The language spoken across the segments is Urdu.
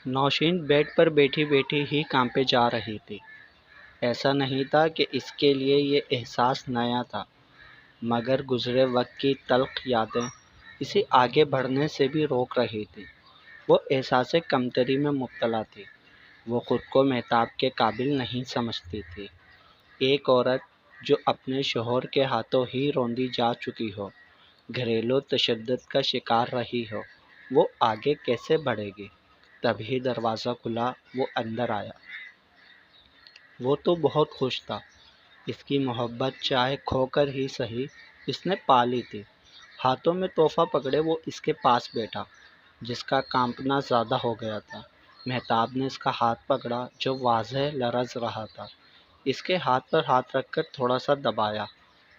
نوشین بیڈ پر بیٹھی بیٹھی ہی کانپے جا رہی تھی۔ ایسا نہیں تھا کہ اس کے لیے یہ احساس نیا تھا، مگر گزرے وقت کی تلخ یادیں اسے آگے بڑھنے سے بھی روک رہی تھی۔ وہ احساس کمتری میں مبتلا تھی۔ وہ خود کو مہتاب کے قابل نہیں سمجھتی تھی۔ ایک عورت جو اپنے شوہر کے ہاتھوں ہی روندی جا چکی ہو، گھریلو تشدد کا شکار رہی ہو، وہ آگے کیسے بڑھے گی؟ تبھی دروازہ کھلا، وہ اندر آیا۔ وہ تو بہت خوش تھا۔ اس کی محبت چاہے کھو کر ہی سہی اس نے پا لی تھی۔ ہاتھوں میں تحفہ پکڑے وہ اس کے پاس بیٹھا، جس کا کانپنا زیادہ ہو گیا تھا۔ مہتاب نے اس کا ہاتھ پکڑا جو واضح لرز رہا تھا۔ اس کے ہاتھ پر ہاتھ رکھ کر تھوڑا سا دبایا۔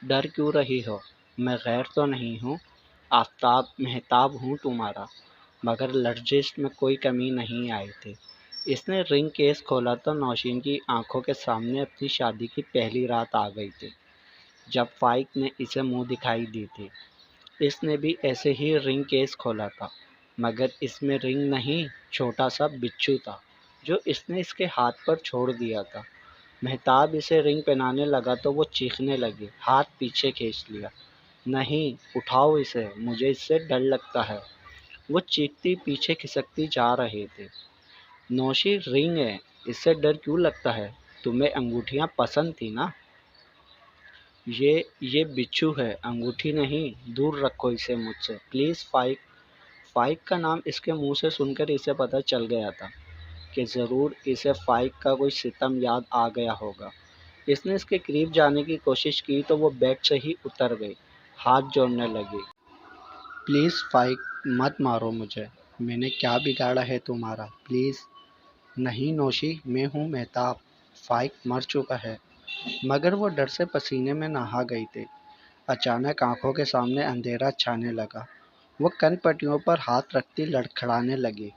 ڈر کیوں رہی ہو؟ میں غیر تو نہیں ہوں؟ آفتاب مہتاب ہوں تمہارا۔ مگر لرزش میں کوئی کمی نہیں آئی تھی۔ اس نے رنگ کیس کھولا تو نوشین کی آنکھوں کے سامنے اپنی شادی کی پہلی رات آ گئی تھی، جب فائق نے اسے منہ دکھائی دی تھی۔ اس نے بھی ایسے ہی رنگ کیس کھولا تھا، مگر اس میں رنگ نہیں، چھوٹا سا بچھو تھا جو اس نے اس کے ہاتھ پر چھوڑ دیا تھا۔ مہتاب اسے رنگ پہنانے لگا تو وہ چیخنے لگی، ہاتھ پیچھے کھینچ لیا۔ نہیں، اٹھاؤ اسے، مجھے اس سے ڈر لگتا ہے۔ وہ چیختی پیچھے کھسکتی جا رہی تھی۔ نوشی، رنگ ہے، اس سے ڈر کیوں لگتا ہے؟ تمہیں انگوٹھیاں پسند تھی نا؟ یہ بچھو ہے، انگوٹھی نہیں، دور رکھو اسے مجھ سے پلیز فائق۔ فائق کا نام اس کے منہ سے سن کر اسے پتہ چل گیا تھا کہ ضرور اسے فائق کا کوئی ستم یاد آ گیا ہوگا۔ اس نے اس کے قریب جانے کی کوشش کی تو وہ بیڈ سے ہی اتر گئی، ہاتھ جوڑنے لگی۔ پلیز فائق، مت مارو مجھے، میں نے کیا بگاڑا ہے تمہارا؟ پلیز۔ نہیں نوشی، میں ہوں مہتاب، فائق مر چکا ہے۔ مگر وہ ڈر سے پسینے میں نہا گئی تھی۔ اچانک آنکھوں کے سامنے اندھیرا چھانے لگا۔ وہ کن پٹیوں پر ہاتھ رکھتی لڑکھڑانے لگی۔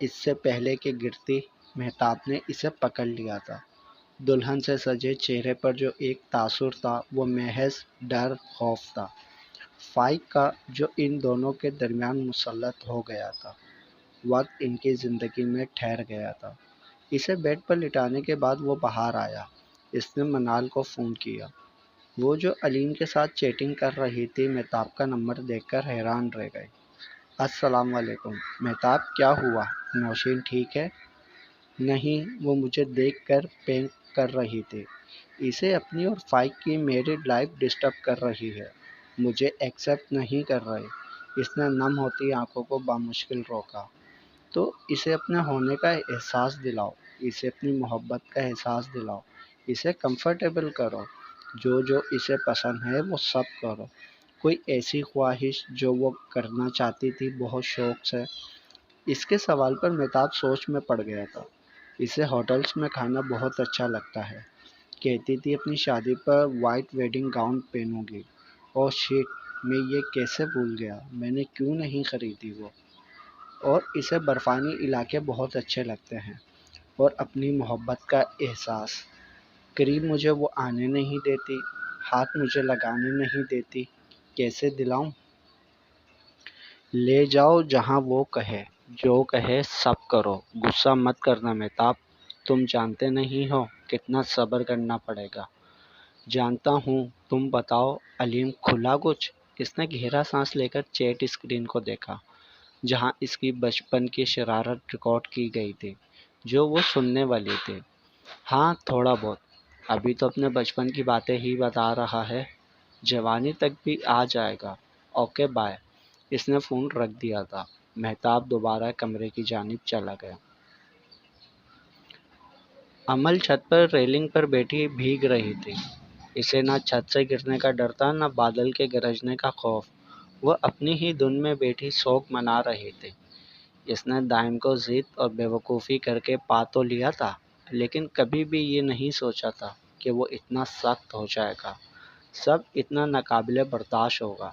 اس سے پہلے کہ گرتی، مہتاب نے اسے پکڑ لیا تھا۔ دلہن سے سجے چہرے پر جو ایک تاثر تھا وہ محض ڈر، خوف تھا، فائق کا، جو ان دونوں کے درمیان مسلط ہو گیا تھا۔ وقت ان کی زندگی میں ٹھہر گیا تھا۔ اسے بیڈ پر لٹانے کے بعد وہ باہر آیا۔ اس نے منال کو فون کیا۔ وہ جو علیم کے ساتھ چیٹنگ کر رہی تھی، مہتاب کا نمبر دیکھ کر حیران رہ گئی۔ السلام علیکم مہتاب، کیا ہوا؟ نوشین ٹھیک ہے؟ نہیں، وہ مجھے دیکھ کر پینک کر رہی تھی۔ اسے اپنی اور فائق کی میریڈ لائف ڈسٹرب کر رہی ہے، مجھے ایکسیپٹ نہیں کر رہی۔ اس نے نم ہوتی آنکھوں کو بامشکل روکا۔ تو اسے اپنے ہونے کا احساس دلاؤ، اسے اپنی محبت کا احساس دلاؤ، اسے کمفرٹیبل کرو، جو اسے پسند ہے وہ سب کرو۔ کوئی ایسی خواہش جو وہ کرنا چاہتی تھی بہت شوق سے؟ اس کے سوال پر مہتاب سوچ میں پڑ گیا تھا۔ اسے ہوٹلز میں کھانا بہت اچھا لگتا ہے، کہتی تھی اپنی شادی پر وائٹ ویڈنگ گاؤن پہنوں گی۔ اوہ شٹ، میں یہ کیسے بھول گیا، میں نے کیوں نہیں خریدی وہ؟ اور اسے برفانی علاقے بہت اچھے لگتے ہیں، اور اپنی محبت کا احساس۔ قریب مجھے وہ آنے نہیں دیتی، ہاتھ مجھے لگانے نہیں دیتی، کیسے دلاؤں؟ لے جاؤ جہاں وہ کہے، جو کہے سب کرو۔ غصہ مت کرنا مہتاب، تم جانتے نہیں ہو کتنا صبر کرنا پڑے گا۔ جانتا ہوں، تم بتاؤ علیم کھلا کچھ؟ اس نے گہرا سانس لے کر چیٹ اسکرین کو دیکھا، جہاں اس کی بچپن کی شرارت ریکارڈ کی گئی تھی جو وہ سننے والی تھی۔ ہاں تھوڑا بہت، ابھی تو اپنے بچپن کی باتیں ہی بتا رہا ہے، جوانی تک بھی آ جائے گا۔ Okay bye. اس نے فون رکھ دیا تھا۔ مہتاب دوبارہ کمرے کی جانب چلا گیا۔ امل چھت پر ریلنگ پر بیٹھی بھیگ رہی تھی۔ اسے نہ چھت سے گرنے کا ڈر تھا، نہ بادل کے گرجنے کا خوف۔ وہ اپنی ہی دھن میں بیٹھی شوق منا رہی تھی۔ اس نے دائم کو ضد اور بیوقوفی کر کے پا تو لیا تھا، لیکن کبھی بھی یہ نہیں سوچا تھا کہ وہ اتنا سخت ہو جائے گا، سب اتنا ناقابل برداشت ہوگا۔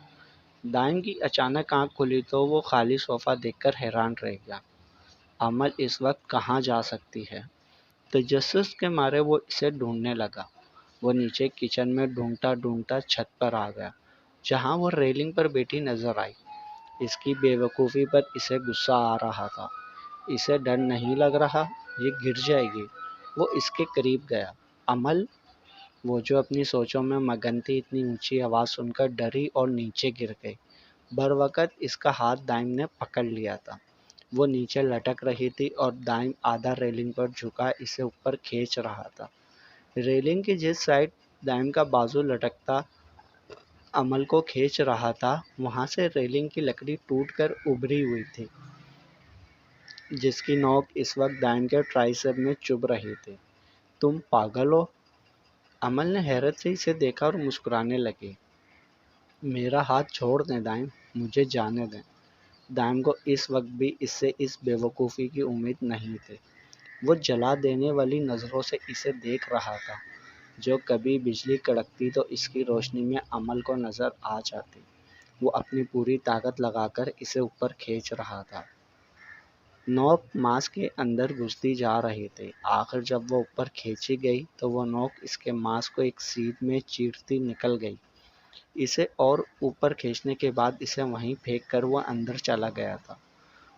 دائم کی اچانک آنکھ کھلی تو وہ خالی صوفہ دیکھ کر حیران رہ گیا۔ امل اس وقت کہاں جا سکتی ہے؟ تجسس کے مارے وہ اسے ڈھونڈنے لگا۔ وہ نیچے کچن میں ڈھونڈتا ڈھونڈتا چھت پر آ گیا، جہاں وہ ریلنگ پر بیٹھی نظر آئی۔ اس کی بے وقوفی پر اسے غصہ آ رہا تھا۔ اسے ڈر نہیں لگ رہا؟ یہ گر جائے گی۔ وہ اس کے قریب گیا۔ عمل، وہ جو اپنی سوچوں میں مگن تھی، اتنی اونچی آواز سن کر ڈری اور نیچے گر گئی۔ بروقت اس کا ہاتھ دائم نے پکڑ لیا تھا۔ وہ نیچے لٹک رہی تھی اور دائم آدھا ریلنگ پر جھکا اسے اوپر کھینچ رہا تھا۔ ریلنگ کی جس سائڈ دائم کا بازو لٹکتا عمل کو کھینچ رہا تھا، وہاں سے ریلنگ کی لکڑی ٹوٹ کر ابھری ہوئی تھی، جس کی نوک اس وقت دائم کے ٹرائسیپ میں چبھ رہی تھی۔ تم پاگل ہو؟ عمل نے حیرت سے اسے دیکھا اور مسکرانے لگی۔ میرا ہاتھ چھوڑ دیں دائم، مجھے جانے دیں۔ دائم کو اس وقت بھی اس سے اس بے وقوفی کی امید نہیں تھی۔ وہ جلا دینے والی نظروں سے اسے دیکھ رہا تھا۔ جو کبھی بجلی کڑکتی تو اس کی روشنی میں عمل کو نظر آ جاتی۔ وہ اپنی پوری طاقت لگا کر اسے اوپر کھینچ رہا تھا۔ نوک ماس کے اندر گھستی جا رہی تھی۔ آخر جب وہ اوپر کھینچی گئی تو وہ نوک اس کے ماس کو ایک سیدھ میں چیرتی نکل گئی۔ اسے اور اوپر کھینچنے کے بعد اسے وہیں پھینک کر وہ اندر چلا گیا تھا۔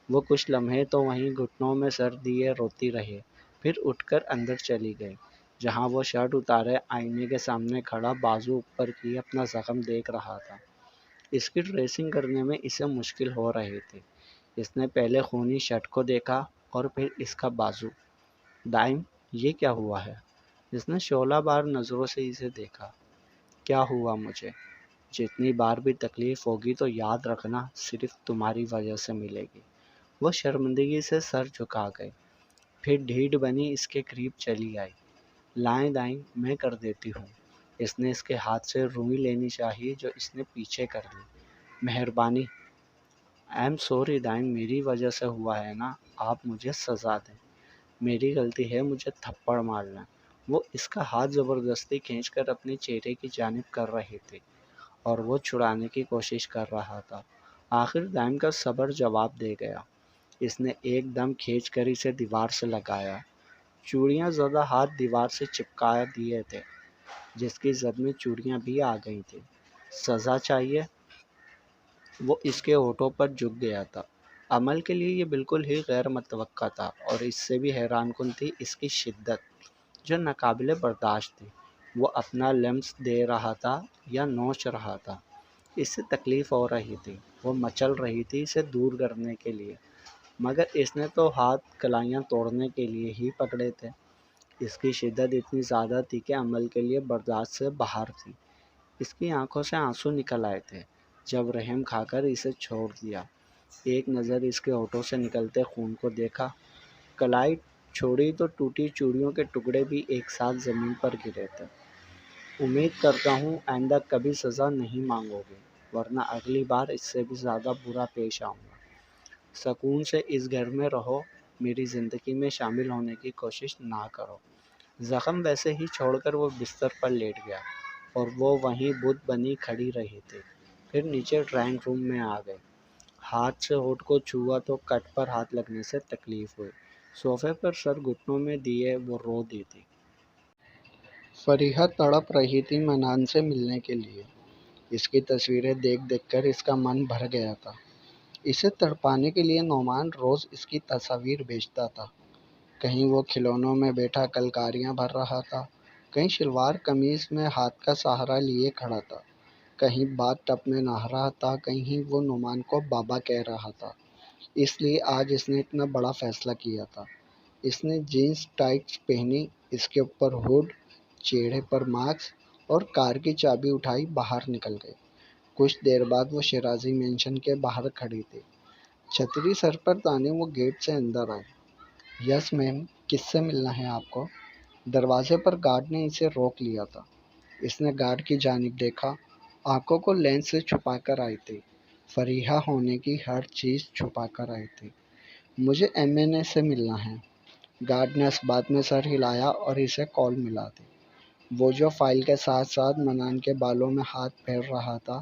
وہ کچھ لمحے تو وہیں گھٹنوں میں سر دیے روتی رہی، پھر اٹھ کر اندر چلی گئی، جہاں وہ شرٹ اتارے آئینے کے سامنے کھڑا بازو اوپر کیے اپنا زخم دیکھ رہا تھا۔ اس کی ڈریسنگ کرنے میں اسے مشکل ہو رہی تھی۔ اس نے پہلے خونی شرٹ کو دیکھا اور پھر اس کا بازو۔ دائم، یہ کیا ہوا ہے؟ اس نے شعلہ بار نظروں سے اسے دیکھا۔ کیا ہوا مجھے؟ جتنی بار بھی تکلیف ہوگی تو یاد رکھنا صرف تمہاری وجہ سے ملے گی۔ وہ شرمندگی سے سر جھکا گئی، پھر ڈھیڈ بنی اس کے قریب چلی آئی۔ لائیں دائیں، میں کر دیتی ہوں۔ اس نے اس کے ہاتھ سے روئی لینی چاہی جو اس نے پیچھے کر لی۔ مہربانی۔ آئی ایم سوری دائم، میری وجہ سے ہوا ہے نا، آپ مجھے سزا دیں۔ میری غلطی ہے، مجھے تھپڑ مارنا۔ وہ اس کا ہاتھ زبردستی کھینچ کر اپنے چہرے کی جانب کر رہی تھی اور وہ چھڑانے کی کوشش کر رہا تھا۔ آخر دائم کا صبر جواب دے گیا۔ اس نے ایک دم کھینچ کر اسے دیوار سے لگایا۔ چوڑیاں زدہ ہاتھ دیوار سے چپکا دیے تھے، جس کی زد میں چوڑیاں بھی آ گئی تھیں۔ سزا چاہیے؟ وہ اس کے ہونٹوں پر جھک گیا تھا۔ عمل کے لیے یہ بالکل ہی غیر متوقع تھا اور اس سے بھی حیران کن تھی اس کی شدت، جو ناقابل برداشت تھی۔ وہ اپنا لمس دے رہا تھا یا نوچ رہا تھا؟ اس سے تکلیف ہو رہی تھی، وہ مچل رہی تھی اسے دور کرنے کے لیے، مگر اس نے تو ہاتھ کلائیاں توڑنے کے لیے ہی پکڑے تھے۔ اس کی شدت اتنی زیادہ تھی کہ عمل کے لیے برداشت سے باہر تھی۔ اس کی آنکھوں سے آنسو نکل آئے تھے جب رحم کھا کر اسے چھوڑ دیا۔ ایک نظر اس کے ہونٹوں سے نکلتے خون کو دیکھا، کلائی چھوڑی تو ٹوٹی چوڑیوں کے ٹکڑے بھی ایک ساتھ زمین پر گرے تھے۔ امید کرتا ہوں آئندہ کبھی سزا نہیں مانگو گے، ورنہ اگلی بار اس سے بھی زیادہ برا پیش آؤں گا۔ سکون سے اس گھر میں رہو، میری زندگی میں شامل ہونے کی کوشش نہ کرو۔ زخم ویسے ہی چھوڑ کر وہ بستر پر لیٹ گیا اور وہ وہیں بت بنی کھڑی رہی تھی۔ پھر نیچے ڈرائنگ روم میں آ گئی۔ ہاتھ سے ہونٹ کو چھوا تو کٹ پر ہاتھ لگنے سے تکلیف ہوئی۔ صوفے پر سر گھٹنوں میں دیے وہ رو دی تھی۔ فریحہ تڑپ رہی تھی منان سے ملنے کے لیے۔ اس کی تصویریں دیکھ دیکھ کر اس کا من بھر گیا تھا۔ اسے تڑپانے کے لیے نعمان روز اس کی تصاویر بھیجتا تھا۔ کہیں وہ کھلونوں میں بیٹھا کلکاریاں بھر رہا تھا، کہیں شلوار قمیض میں ہاتھ کا سہارا لیے کھڑا تھا، کہیں باتھ ٹب میں نہا رہا تھا، کہیں وہ نعمان کو بابا کہہ رہا تھا۔ اس لیے آج اس نے اتنا بڑا فیصلہ کیا تھا۔ اس نے جینس ٹائٹس پہنی، اس کے اوپر ہوڈ، چہرے پر ماسک اور کار کی چابی اٹھائی باہر نکل گئی۔ کچھ دیر بعد وہ شیرازی مینشن کے باہر کھڑی تھی۔ چھتری سر پر تانے وہ گیٹ سے اندر آئی۔ یس میم، کس سے ملنا ہے آپ کو؟ دروازے پر گارڈ نے اسے روک لیا تھا۔ اس نے گارڈ کی جانب دیکھا، آنکھوں کو لینس سے چھپا کر آئی تھی۔ فریحہ ہونے کی ہر چیز چھپا کر آئی تھی۔ مجھے MNA سے ملنا ہے۔ گارڈ نے اس بات میں سر ہلایا اور اسے کال ملا دی۔ وہ جو فائل کے ساتھ ساتھ منان کے بالوں میں ہاتھ پھیر رہا تھا،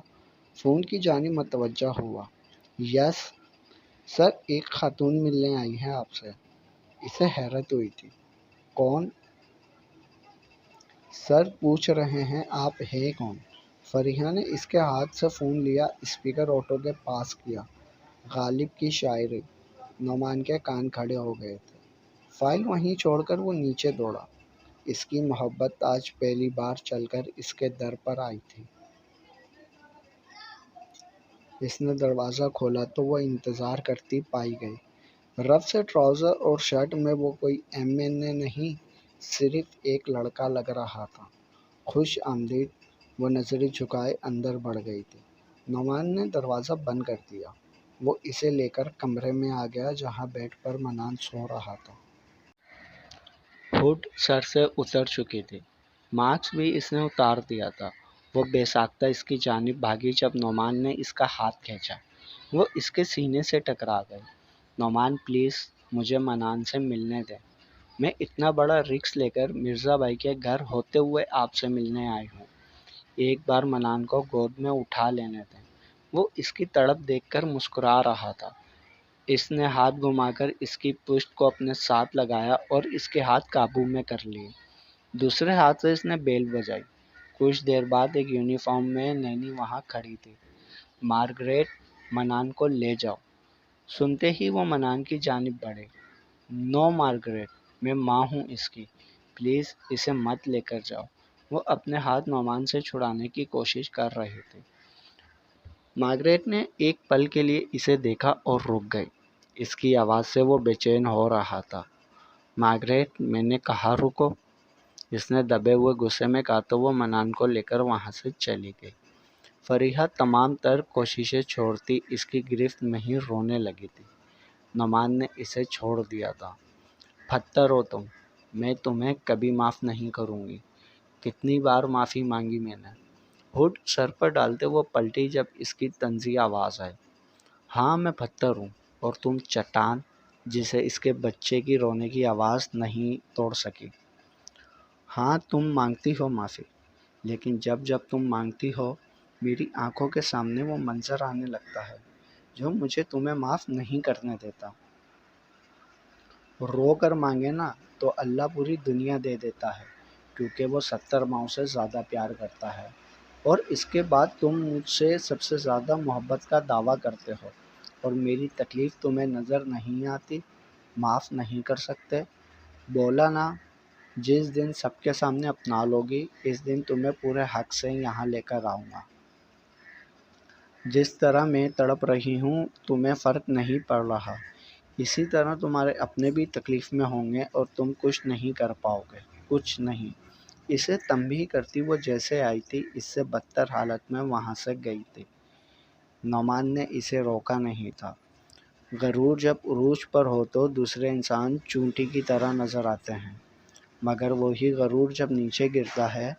فون کی جانب متوجہ ہوا۔ یس سر، ایک خاتون ملنے آئی ہے آپ سے۔ اسے حیرت ہوئی تھی۔ کون؟ سر پوچھ رہے ہیں آپ ہیں کون؟ فریحہ نے اس کے ہاتھ سے فون لیا، اسپیکر آٹو کے پاس کیا۔ غالب کی شاعری، نعمان کے کان کھڑے ہو گئے تھے۔ فائل وہیں چھوڑ کر وہ نیچے دوڑا۔ اس کی محبت آج پہلی بار چل کر اس کے در پر آئی تھی۔ اس نے دروازہ کھولا تو وہ انتظار کرتی پائی گئی۔ رف سے ٹراؤزر اور شرٹ میں وہ کوئی ایم این اے نہیں، صرف ایک لڑکا لگ رہا تھا۔ خوش آمدید، وہ نظریں جھکائے اندر بڑھ گئی تھی۔ نعمان نے دروازہ بند کر دیا۔ وہ اسے لے کر کمرے میں آ گیا جہاں بیڈ پر منان سو رہا تھا۔ ہوڈ سر سے اتر چکی تھی، ماسک بھی اس نے اتار دیا تھا۔ وہ بے ساختہ اس کی جانب بھاگی جب نعمان نے اس کا ہاتھ کھینچا۔ وہ اس کے سینے سے ٹکرا گئی۔ نعمان پلیز مجھے منان سے ملنے دیں۔ میں اتنا بڑا رسک لے کر مرزا بھائی کے گھر ہوتے ہوئے آپ سے ملنے آئی ہوں۔ ایک بار منان کو گود میں اٹھا لینے دیں۔ وہ اس کی تڑپ دیکھ کر مسکرا رہا تھا۔ اس نے ہاتھ گھما کر اس کی پشت کو اپنے ساتھ لگایا اور اس کے ہاتھ قابو میں کر لیے۔ دوسرے ہاتھ سے اس نے بیل بجائی۔ کچھ دیر بعد ایک یونیفارم میں نینی وہاں کھڑی تھی۔ مارگریٹ، منان کو لے جاؤ۔ سنتے ہی وہ منان کی جانب بڑھے۔ نو مارگریٹ، میں ماں ہوں اس کی، پلیز اسے مت لے کر جاؤ۔ وہ اپنے ہاتھ نعمان سے چھڑانے کی کوشش کر رہے تھے۔ مارگریٹ نے ایک پل کے لیے اسے دیکھا اور رک گئی۔ اس کی آواز سے وہ بے چین ہو رہا تھا۔ مارگریٹ، میں نے کہا رکو، اس نے دبے ہوئے غصے میں کہا تو وہ منان کو لے کر وہاں سے چلی گئی۔ فریحہ تمام تر کوششیں چھوڑتی اس کی گرفت میں ہی رونے لگی تھی۔ نعمان نے اسے چھوڑ دیا تھا۔ پتھر ہو تم، میں تمہیں کبھی معاف نہیں کروں گی۔ کتنی بار معافی مانگی میں نے۔ ہوڈ سر پر ڈالتے وہ پلٹی جب اس کی طنزی آواز آئی۔ ہاں میں پتھر ہوں اور تم چٹان جسے اس کے بچے کی رونے کی آواز نہیں توڑ سکی۔ ہاں تم مانگتی ہو معافی، لیکن جب تم مانگتی ہو میری آنکھوں کے سامنے وہ منظر آنے لگتا ہے جو مجھے تمہیں معاف نہیں کرنے دیتا۔ رو کر مانگے نا تو اللہ پوری دنیا دے دیتا ہے، کیونکہ وہ 70 ماؤں سے زیادہ پیار کرتا ہے، اور اس کے بعد تم مجھ سے سب سے زیادہ محبت کا دعویٰ کرتے ہو، اور میری تکلیف تمہیں نظر نہیں آتی، معاف نہیں کر سکتے۔ بولا نا، جس دن سب کے سامنے اپنا لوگی اس دن تمہیں پورے حق سے یہاں لے کر آؤں گا۔ جس طرح میں تڑپ رہی ہوں تمہیں فرق نہیں پڑ رہا، اسی طرح تمہارے اپنے بھی تکلیف میں ہوں گے اور تم کچھ نہیں کر پاؤ گے، کچھ نہیں۔ اسے تنبیہ کرتی وہ جیسے آئی تھی اس سے بدتر حالت میں وہاں سے گئی تھی۔ نعمان نے اسے روکا نہیں تھا۔ غرور جب عروج پر ہو تو دوسرے انسان چونٹی کی طرح نظر آتے ہیں، مگر وہی غرور جب نیچے گرتا ہے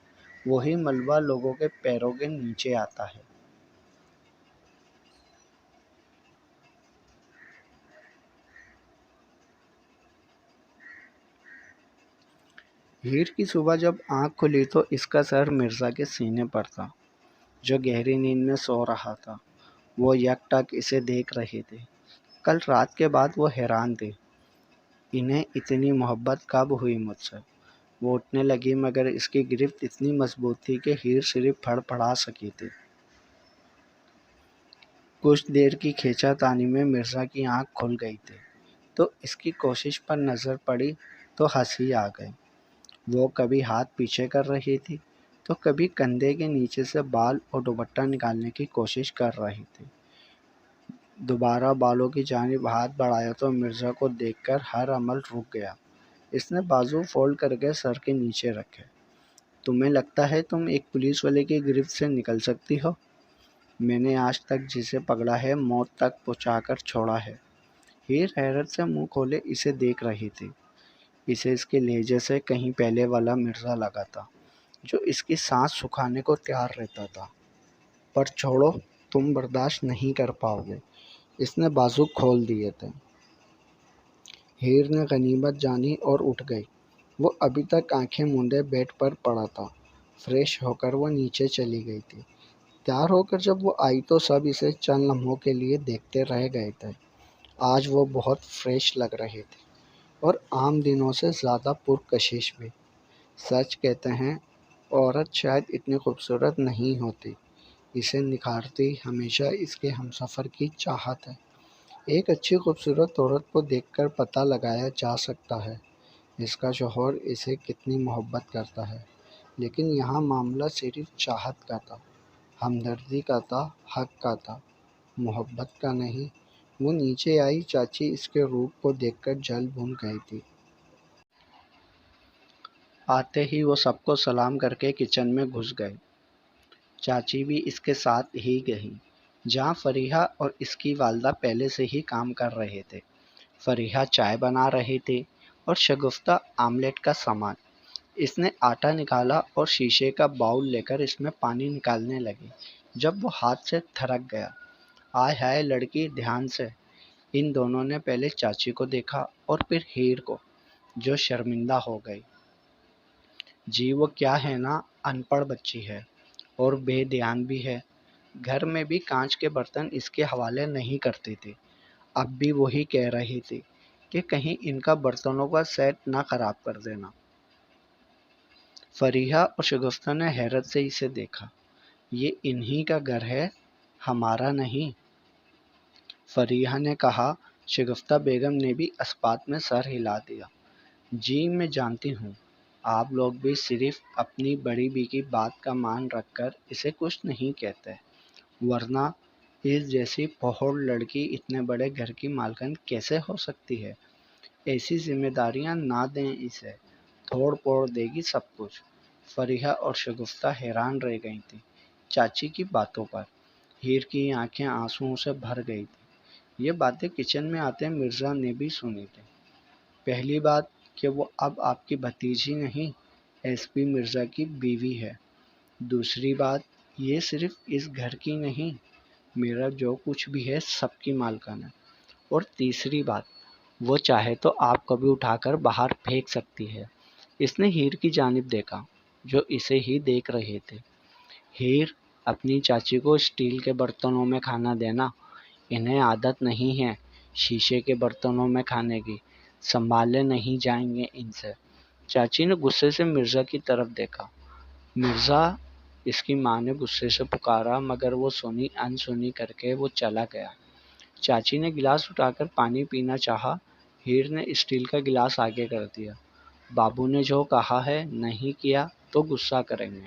وہی ملبہ لوگوں کے پیروں کے نیچے آتا ہے۔ ہیر کی صبح جب آنکھ کھلی تو اس کا سر مرزا کے سینے پر تھا، جو گہری نیند میں سو رہا تھا۔ وہ یک ٹک اسے دیکھ رہی تھی۔ کل رات کے بعد وہ حیران تھی، انہیں اتنی محبت کب ہوئی مجھ سے۔ وہ اٹھنے لگی مگر اس کی گرفت اتنی مضبوط تھی کہ ہیر صرف پھڑ پھڑا سکی تھی۔ کچھ دیر کی کھینچا تانی میں مرزا کی آنکھ کھل گئی تھی، تو اس کی کوشش پر نظر پڑی تو ہنسی آ گئی۔ وہ کبھی ہاتھ پیچھے کر رہی تھی تو کبھی کندھے کے نیچے سے بال اور دوپٹہ نکالنے کی کوشش کر رہی تھی۔ دوبارہ بالوں کی جانب ہاتھ بڑھایا تو مرزا کو دیکھ کر ہر عمل رک گیا۔ اس نے بازو فولڈ کر کے سر کے نیچے رکھے۔ تمہیں لگتا ہے تم ایک پولیس والے کی گرفت سے نکل سکتی ہو؟ میں نے آج تک جسے پکڑا ہے موت تک پہنچا کر چھوڑا ہے۔ ہیر حیرت سے منہ کھولے اسے دیکھ رہی تھی۔ اسے اس کے لہجے سے کہیں پہلے والا مرزا لگا تھا، جو اس کی سانس سکھانے کو تیار رہتا تھا۔ پر چھوڑو، تم برداشت نہیں کر پاؤ گے۔ اس نے بازو کھول دیے تھے۔ ہیر نے غنیمت جانی اور اٹھ گئی۔ وہ ابھی تک آنکھیں مونڈے بیڈ پر پڑا تھا۔ فریش ہو کر وہ نیچے چلی گئی تھی۔ تیار ہو کر جب وہ آئی تو سب اسے چند لمحوں کے لیے دیکھتے رہ گئے تھے۔ آج وہ بہت فریش لگ رہی تھی اور عام دنوں سے زیادہ پرکشش بھی۔ سچ کہتے ہیں عورت شاید اتنی خوبصورت نہیں ہوتی، اسے نکھارتی ہمیشہ اس کے ہمسفر کی چاہت ہے۔ ایک اچھی خوبصورت عورت کو دیکھ کر پتہ لگایا جا سکتا ہے اس کا شوہر اسے کتنی محبت کرتا ہے، لیکن یہاں معاملہ صرف چاہت کا تھا، ہمدردی کا تھا، حق کا تھا، محبت کا نہیں۔ وہ نیچے آئی، چاچی اس کے روپ کو دیکھ کر جل بھن گئی تھی۔ آتے ہی وہ سب کو سلام کر کے کچن میں گھس گئے۔ چاچی بھی اس کے ساتھ ہی گئی، جہاں فریحہ اور اس کی والدہ پہلے سے ہی کام کر رہے تھے۔ فریحہ چائے بنا رہی تھی اور شگفتہ آملیٹ کا سامان۔ اس نے آٹا نکالا اور شیشے کا باؤل لے کر اس میں پانی نکالنے لگی، جب وہ ہاتھ سے تھرک گیا۔ آئے ہائے لڑکی، دھیان سے۔ ان دونوں نے پہلے چاچی کو دیکھا اور پھر ہیر کو، جو شرمندہ ہو گئی۔ جی وہ کیا ہے نا، ان پڑھ بچی ہے اور بے دھیان بھی ہے۔ گھر میں بھی کانچ کے برتن اس کے حوالے نہیں کرتی تھی، اب بھی وہی کہہ رہی تھی کہ کہیں ان کا برتنوں کا سیٹ نہ خراب کر دینا۔ فریحہ اور شگفتہ نے حیرت سے اسے دیکھا۔ یہ انہی کا گھر ہے، ہمارا نہیں۔ فریحہ نے کہا۔ شگفتہ بیگم نے بھی اثبات میں سر ہلا دیا۔ جی میں جانتی ہوں، آپ لوگ بھی صرف اپنی بڑی بی کی بات کا مان رکھ کر اسے کچھ نہیں کہتے، ورنہ اس جیسی پوہڑ لڑکی اتنے بڑے گھر کی مالکن کیسے ہو سکتی ہے؟ ایسی ذمہ داریاں نہ دیں اسے، توڑ پھوڑ دے گی سب کچھ۔ فریحہ اور شگفتہ حیران رہ گئی تھیں چاچی کی باتوں پر۔ ہیر کی آنکھیں آنسوؤں سے بھر گئی تھیں۔ یہ باتیں کچن میں آتے مرزا نے بھی سنی تھی۔ پہلی بات کہ وہ اب آپ کی بھتیجی نہیں، ایس پی مرزا کی بیوی ہے۔ دوسری بات، یہ صرف اس گھر کی نہیں، میرا جو کچھ بھی ہے سب کی مالکن ہے۔ اور تیسری بات، وہ چاہے تو آپ کو بھی اٹھا کر باہر پھینک سکتی ہے۔ اس نے ہیر کی جانب دیکھا، جو اسے ہی دیکھ رہے تھے۔ ہیر، اپنی چاچی کو اسٹیل کے برتنوں میں کھانا دینا، انہیں عادت نہیں ہے شیشے کے برتنوں میں کھانے کی، سنبھالے نہیں جائیں گے ان سے۔ چاچی نے غصے سے مرزا کی طرف دیکھا۔ مرزا، اس کی ماں نے غصے سے پکارا، مگر وہ سنی انسنی کر کے وہ چلا گیا۔ چاچی نے گلاس اٹھا کر پانی پینا چاہا، ہیر نے اسٹیل کا گلاس آگے کر دیا۔ بابو نے جو کہا ہے، نہیں کیا تو غصہ کریں گے۔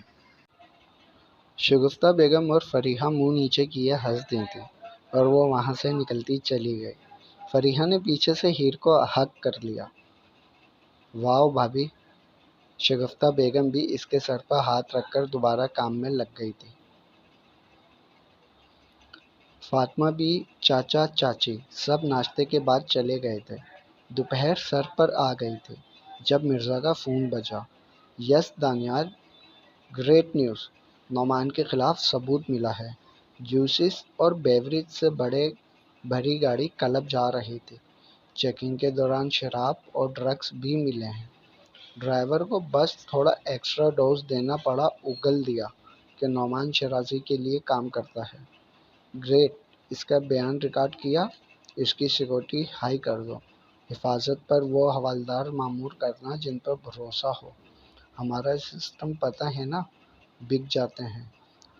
شگفتہ بیگم اور فریحہ منہ نیچے کیے ہنس دی تھیں اور وہ وہاں سے نکلتی چلی گئی۔ فریحہ نے پیچھے سے ہیر کو ہگ کر لیا۔ واو بھابھی! شگفتہ بیگم بھی اس کے سر پر ہاتھ رکھ کر دوبارہ کام میں لگ گئی تھی۔ فاطمہ بھی، چاچا چاچی سب ناشتے کے بعد چلے گئے تھے۔ دوپہر سر پر آ گئی تھی جب مرزا کا فون بجا۔ یس دانیال، گریٹ نیوز! نعمان کے خلاف ثبوت ملا ہے۔ جوسز اور بیوریج سے بھری گاڑی کلب جا رہی تھی۔ چیکنگ کے دوران شراب اور ڈرگس بھی ملے ہیں۔ ڈرائیور کو بس تھوڑا ایکسٹرا ڈوز دینا پڑا، اگل دیا کہ نعمان شرازی کے لیے کام کرتا ہے۔ گریٹ! اس کا بیان ریکارڈ کیا؟ اس کی سیکورٹی ہائی کر دو۔ حفاظت پر وہ حوالدار مامور کرنا جن پر بھروسہ ہو۔ ہمارا سسٹم پتہ ہے نا، بک جاتے ہیں۔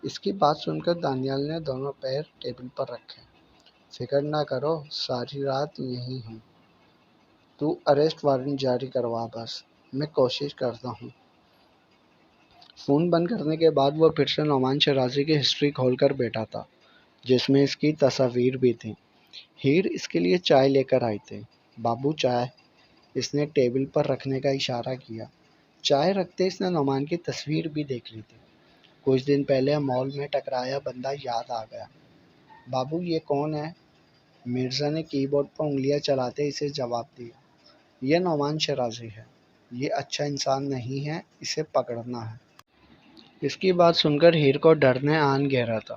اس کی بات سن کر دانیال نے دونوں پیر ٹیبل پر رکھے۔ فکر نہ کرو، ساری رات یہیں ہوں۔ تو اریسٹ وارنٹ جاری کروا بس، میں کوشش کرتا ہوں۔ فون بند کرنے کے بعد وہ پھر سے نعمان شرازی کی ہسٹری کھول کر بیٹھا تھا، جس میں اس کی تصاویر بھی تھیں۔ ہیر اس کے لیے چائے لے کر آئی تھی۔ بابو چائے! اس نے ٹیبل پر رکھنے کا اشارہ کیا۔ چائے رکھتے اس نے نعمان کی تصویر بھی دیکھ لی تھی۔ کچھ دن پہلے مال میں ٹکرایا بندہ یاد آ گیا۔ بابو یہ کون ہے؟ مرزا نے کی بورڈ پر انگلیاں چلاتے اسے جواب دیا۔ یہ نعمان شرازی ہے۔ یہ اچھا انسان نہیں ہے، اسے پکڑنا ہے۔ اس کی بات سن کر ہیر کو ڈر نے آن گھیرا تھا۔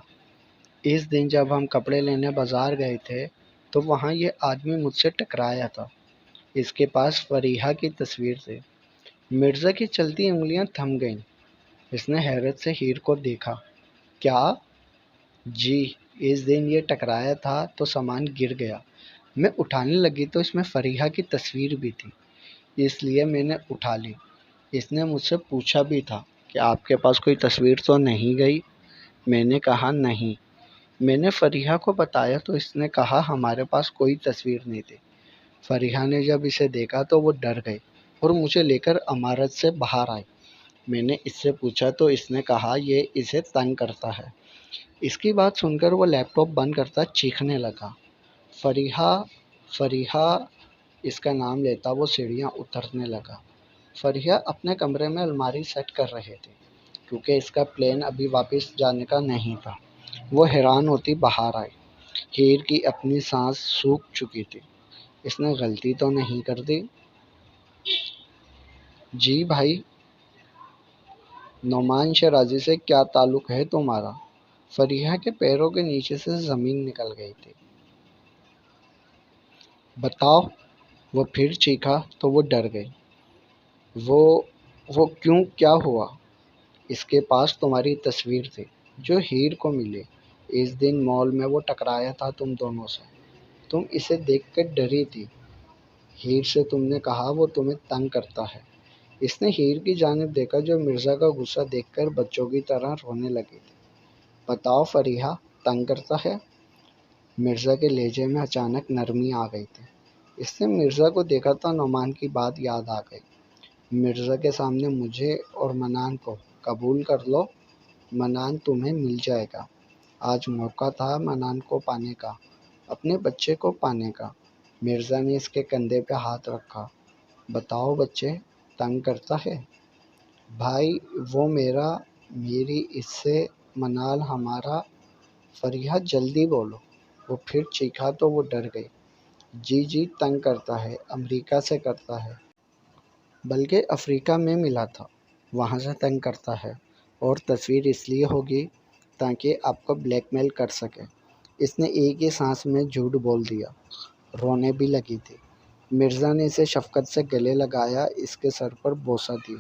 اس دن جب ہم کپڑے لینے بازار گئے تھے تو وہاں یہ آدمی مجھ سے ٹکرایا تھا۔ اس کے پاس فریحہ کی تصویر تھی۔ مرزا کی چلتی انگلیاں تھم گئیں۔ اس نے حیرت سے ہیر کو دیکھا۔ کیا؟ جی، اس دن یہ ٹکرایا تھا تو سامان گر گیا۔ میں اٹھانے لگی تو اس میں فریحہ کی تصویر بھی تھی، اس لیے میں نے اٹھا لی۔ اس نے مجھ سے پوچھا بھی تھا کہ آپ کے پاس کوئی تصویر تو نہیں گئی؟ میں نے کہا نہیں۔ میں نے فریحہ کو بتایا تو اس نے کہا ہمارے پاس کوئی تصویر نہیں تھی۔ فریحہ نے جب اسے دیکھا تو وہ ڈر گئی اور مجھے لے کر عمارت سے باہر آئی۔ میں نے اس سے پوچھا تو اس نے کہا یہ اسے تنگ کرتا ہے۔ اس کی بات سن کر وہ لیپ ٹاپ بند کرتا چیخنے لگا۔ فریحہ فریحہ اس کا نام لیتا وہ سیڑھیاں اترنے لگا۔ فریحہ اپنے کمرے میں الماری سیٹ کر رہے تھے کیونکہ اس کا پلان ابھی واپس جانے کا نہیں تھا۔ وہ حیران ہوتی باہر آئی۔ ہیر کی اپنی سانس سوکھ چکی تھی۔ اس نے غلطی تو نہیں کر دی؟ جی بھائی، نعمان شیرازی سے کیا تعلق ہے تمہارا؟ فریحہ کے پیروں کے نیچے سے زمین نکل گئی تھی۔ بتاؤ، وہ پھر چیخا تو وہ ڈر گئی۔ وہ وہ کیوں، کیا ہوا؟ اس کے پاس تمہاری تصویر تھی جو ہیر کو ملی۔ اس دن مال میں وہ ٹکرایا تھا تم دونوں سے۔ تم اسے دیکھ کر ڈری تھی۔ ہیر سے تم نے کہا وہ تمہیں تنگ کرتا ہے۔ اس نے ہیر کی جانب دیکھا جو مرزا کا غصہ دیکھ کر بچوں کی طرح رونے لگی تھی۔ بتاؤ فریحہ، تنگ کرتا ہے؟ مرزا کے لہجے میں اچانک نرمی آ گئی تھی۔ اس نے مرزا کو دیکھا تو نعمان کی بات یاد آ گئی۔ مرزا کے سامنے مجھے اور منان کو قبول کر لو۔ منان تمہیں مل جائے گا۔ آج موقع تھا منان کو پانے کا، اپنے بچے کو پانے کا۔ مرزا نے اس کے کندھے پہ ہاتھ رکھا۔ بتاؤ بچے، تنگ کرتا ہے؟ بھائی، وہ میری اس سے منال ہمارا۔ فریحہ جلدی بولو۔ وہ پھر چیخا تو وہ ڈر گئی۔ جی تنگ کرتا ہے، امریکہ سے کرتا ہے۔ بلکہ افریقہ میں ملا تھا، وہاں سے تنگ کرتا ہے۔ اور تصویر اس لیے ہوگی تاکہ آپ کو بلیک میل کر سکے۔ اس نے ایک ہی سانس میں جھوٹ بول دیا۔ رونے بھی لگی تھی۔ مرزا نے اسے شفقت سے گلے لگایا، اس کے سر پر بوسہ دیا۔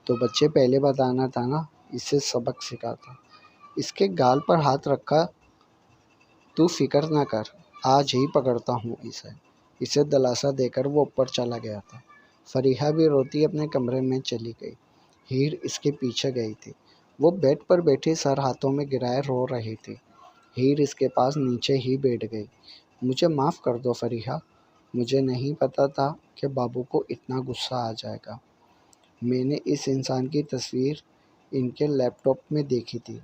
تو بچے، پہلے بتانا تھا نا، اسے سبق سکھاتا۔ اس کے گال پر ہاتھ رکھا۔ تو فکر نہ کر، آج ہی پکڑتا ہوں اسے دلاسا دے کر وہ اوپر چلا گیا تھا۔ فریحہ بھی روتی اپنے کمرے میں چلی گئی۔ ہیر اس کے پیچھے گئی تھی۔ وہ بیڈ پر بیٹھی سر ہاتھوں میں گرائے رو رہی تھی۔ ہیر اس کے پاس نیچے ہی بیٹھ گئی۔ مجھے معاف کر دو فریحہ، مجھے نہیں پتا تھا کہ بابو کو اتنا غصہ آ جائے گا۔ میں نے اس انسان کی تصویر ان کے لیپ ٹاپ میں دیکھی تھی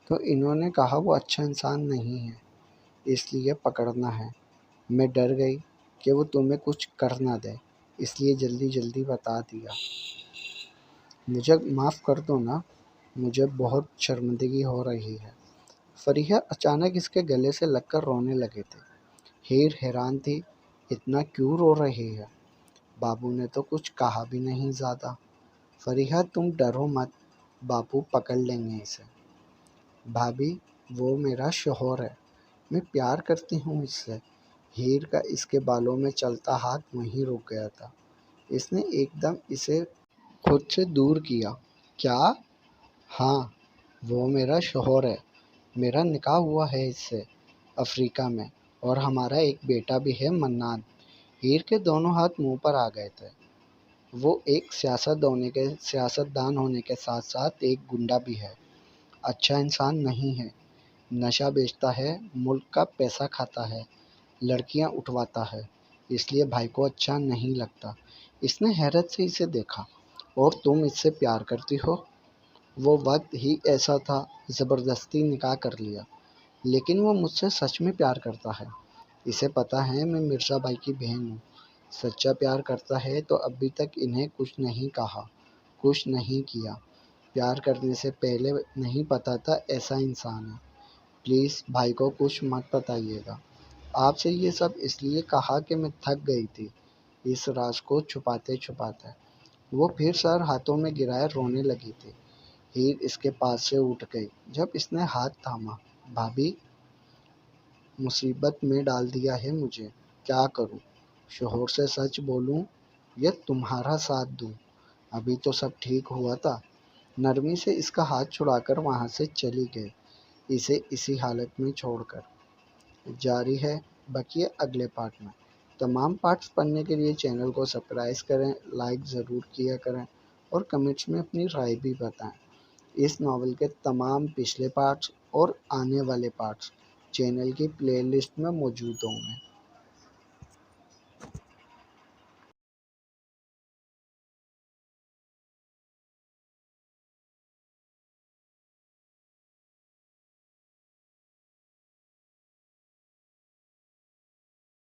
تو انہوں نے کہا وہ اچھا انسان نہیں ہے، اس لیے پکڑنا ہے۔ میں ڈر گئی کہ وہ تمہیں کچھ کر نہ دے، اس لیے جلدی بتا دیا۔ مجھے معاف کر دو نا، مجھے بہت شرمندگی ہو رہی ہے۔ فریحہ اچانک اس کے گلے سے لگ کر رونے لگے تھے۔ ہیر حیران تھی، اتنا کیوں رو رہی ہے؟ بابو نے تو کچھ کہا بھی نہیں زیادہ۔ فریحہ تم ڈرو مت، بابو پکڑ لیں گے اسے۔ بھابھی، وہ میرا شوہر ہے، میں پیار کرتی ہوں اس سے۔ ہیر کا اس کے بالوں میں چلتا ہاتھ وہیں رک گیا تھا۔ اس نے ایک دم اسے خود سے دور کیا۔ کیا؟ ہاں، وہ میرا شوہر ہے، میرا نکاح ہوا ہے اس سے افریقہ میں، اور ہمارا ایک بیٹا بھی ہے، منان۔ ہیر کے دونوں ہاتھ منہ پر آ گئے تھے۔ وہ ایک سیاستدان ہونے کے ساتھ ساتھ ایک گنڈا بھی ہے، اچھا انسان نہیں ہے، نشہ بیچتا ہے، ملک کا پیسہ کھاتا ہے، لڑکیاں اٹھواتا ہے، اس لیے بھائی کو اچھا نہیں لگتا۔ اس نے حیرت سے اسے دیکھا۔ اور تم اس سے پیار کرتی ہو؟ وہ وقت ہی ایسا تھا، زبردستی نکاح کر لیا، لیکن وہ مجھ سے سچ میں پیار کرتا ہے۔ اسے پتا ہے میں مرزا بھائی کی بہن ہوں۔ سچا پیار کرتا ہے تو ابھی تک انہیں کچھ نہیں کہا، کچھ نہیں کیا۔ پیار کرنے سے پہلے نہیں پتا تھا ایسا انسان ہے۔ پلیز بھائی کو کچھ مت بتائیے گا۔ آپ سے یہ سب اس لیے کہا کہ میں تھک گئی تھی اس راز کو چھپاتے چھپاتے۔ وہ پھر سر ہاتھوں میں گرائے رونے لگی تھی۔ ہیر اس کے پاس سے اٹھ گئی جب اس نے ہاتھ تھاما۔ بھابھی، مصیبت میں ڈال دیا ہے مجھے، کیا کروں؟ شوہر سے سچ بولوں یا تمہارا ساتھ دوں؟ ابھی تو سب ٹھیک ہوا تھا۔ نرمی سے اس کا ہاتھ چھڑا کر وہاں سے چلی گئی، اسے اسی حالت میں چھوڑ کر۔ جاری ہے بقیہ اگلے پارٹ میں۔ تمام پارٹس پڑھنے کے لیے چینل کو سبسکرائب کریں، لائک ضرور کیا کریں اور کمنٹس میں اپنی رائے بھی بتائیں۔ اس ناول کے تمام پچھلے پارٹس اور آنے والے پارٹس چینل کی پلے لسٹ میں موجود ہوں گے۔